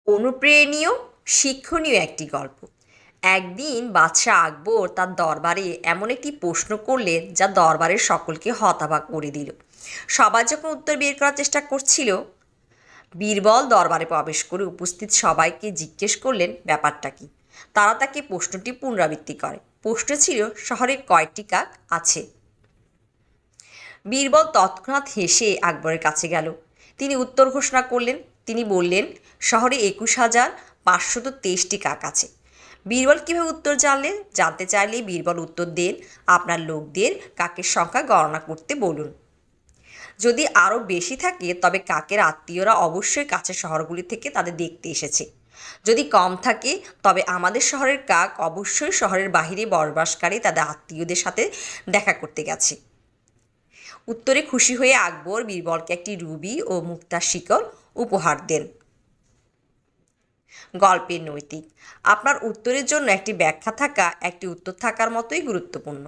অনুপ্রেরণীয় শিক্ষণীয় একটি গল্প। একদিন বাদশাহ আকবর তার দরবারে এমন একটি প্রশ্ন করলেন যা দরবারের সকলকে হতবাক করে দিল। সবাই যখন উত্তর বের করার চেষ্টা করছিল, বীরবল দরবারে প্রবেশ করে উপস্থিত সবাইকে জিজ্ঞেস করলেন ব্যাপারটা কি। তারা তাকে প্রশ্নটি পুনরাবৃত্তি করে। প্রশ্ন ছিল, শহরে কয়টি কাক আছে? বীরবল তৎক্ষণাৎ হেসে আকবরের কাছে গেল। তিনি উত্তর ঘোষণা করলেন। তিনি বললেন, শহরে 21,523টি কাক আছে। বীরবল কীভাবে উত্তর জানলেন? জানতে চাইলে বীরবল উত্তর দেন, আপনার লোকদের কাকের সংখ্যা গণনা করতে বলুন। যদি আরও বেশি থাকে তবে কাকের আত্মীয়রা অবশ্যই কাছের শহরগুলি থেকে তাদের দেখতে এসেছে। যদি কম থাকে তবে আমাদের শহরের কাক অবশ্যই শহরের বাহিরে বসবাসকারী তাদের আত্মীয়দের সাথে দেখা করতে গেছে। উত্তরে খুশি হয়ে আকবর বীরবলকে একটি রুবি ও মুক্তার শিকল উপহার দেন। গল্পের নৈতিক: আপনার উত্তরের জন্য একটি ব্যাখ্যা থাকা একটি উত্তর থাকার মতোই গুরুত্বপূর্ণ।